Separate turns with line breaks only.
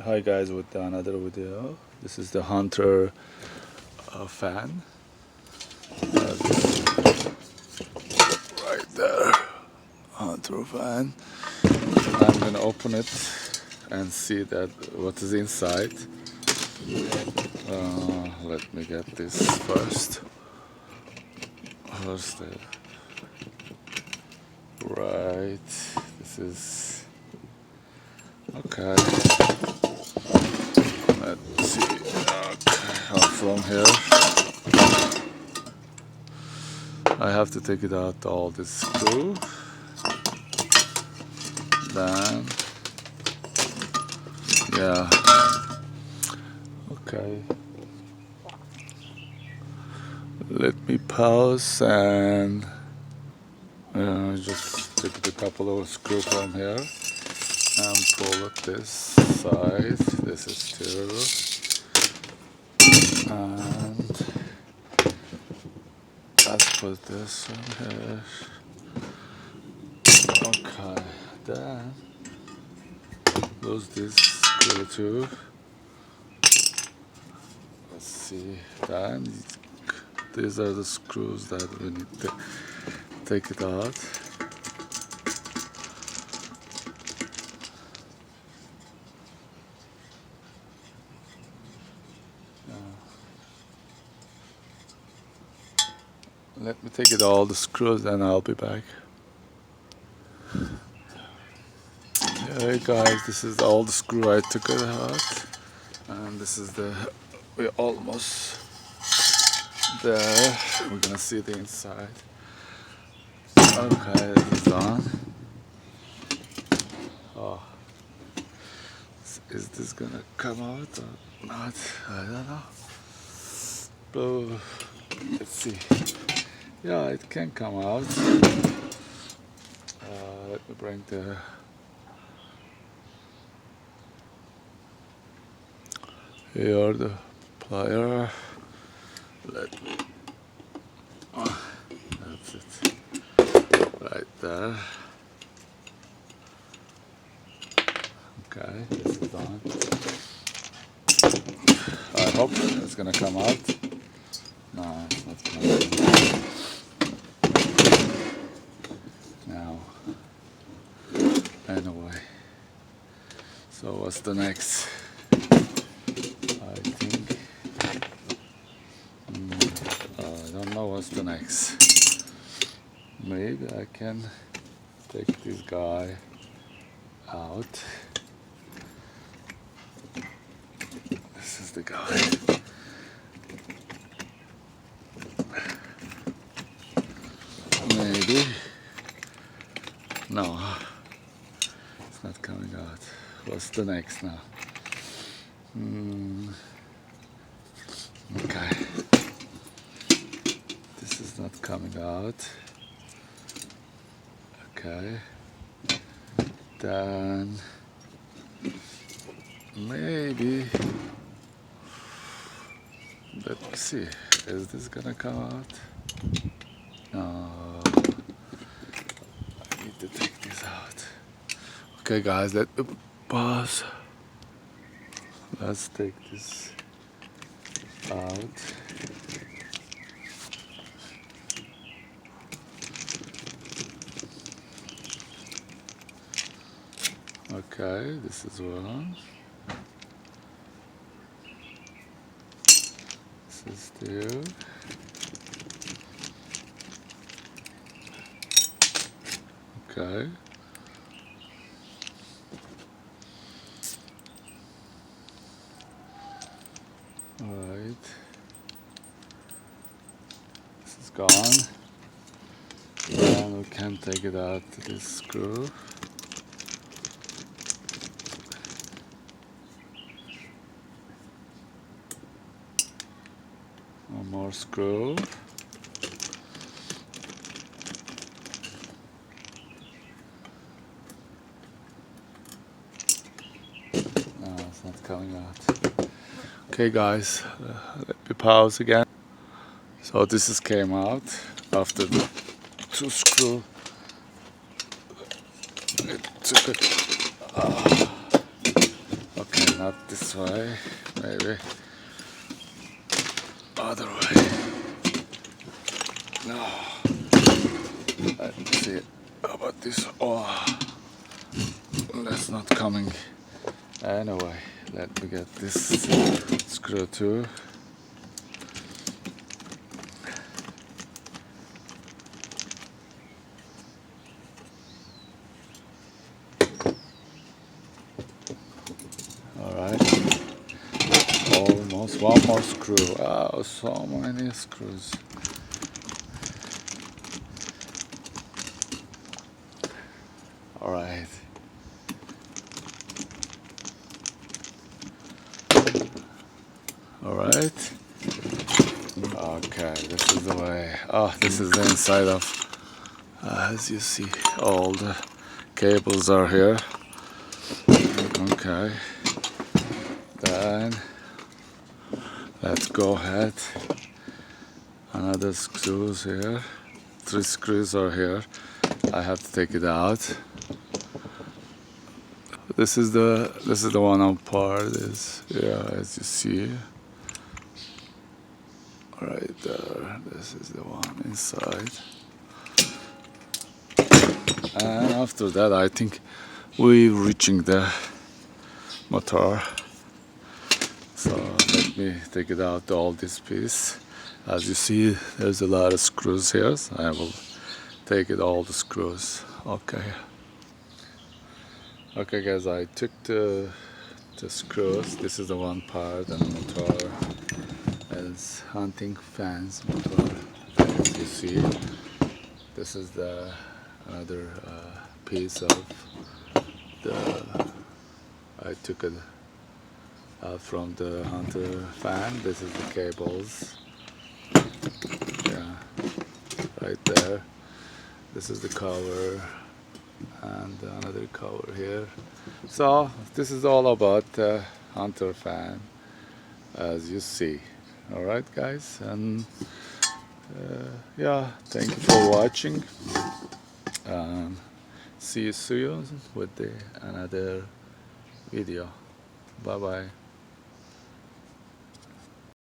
Hi guys, with another video. This is the Hunter fan. Right there, Hunter fan. I'm gonna open it and see that what is inside. Let me get this first. First, right. This is okay. Let's see. Okay, from here. I have to take it out all this screw. Then, yeah. Okay. Let me pause and just take a couple of screws from here and pull it this side. This is two. And let's put this in here. Okay, then lose this screw too. Let's see. Then these are the screws that we need to take it out. Let me take it all the screws and I'll be back. Hey guys, this is all the screw I took it out, and this is we're almost there. We're gonna see the inside. Okay, this is on. Oh, is this gonna come out or not? I don't know. But let's see. Yeah, it can come out. Let me bring the here the plier. Let me. That's it. Right there. Okay, this is on. I hope it's gonna come out. No, it's not coming out. Now, anyway. So what's the next? I think I don't know what's the next. Maybe I can take this guy out. This is the guy. Maybe. No, it's not coming out. What's the next now? Okay. This is not coming out. Okay. Then maybe, let's see, is this gonna come out? No, I need to take this out. Okay guys, let me pause. Let's take this out. Okay, this is one. This is two. Okay. Alright. This is gone. And we can take it out to this screw. One more screw. No, it's not coming out. Okay guys, let me pause again. So this is came out after the two screw. It took it. Okay, not this way, maybe other way. No. Let's see. How about this? Oh, that's not coming. Anyway, let me get this screw too. Alright. Almost one more screw. Oh, so many screws. Alright. Alright. Okay, this is the way. Oh, this is the inside of. As you see, all the cables are here. Okay. Then let's go ahead. Another screws here. 3 screws are here. I have to take it out. This is the one on part. Is as you see. Right there. This is the one inside. And after that, I think we're reaching the motor. So let me take it out, all this piece. As you see, there's a lot of screws here, so I will take it, all the screws. Okay. Okay guys, I took the screws. This is the one part, and the motor is hunting fans motor. As you see, this is the another piece of the. I took it out from the hunter fan. This is the cables. Yeah, right there. This is the cover, and another cover here. So this is all about the hunter fan, as you see. All right, guys, and yeah, thank you for watching. See you soon with another video. Bye bye.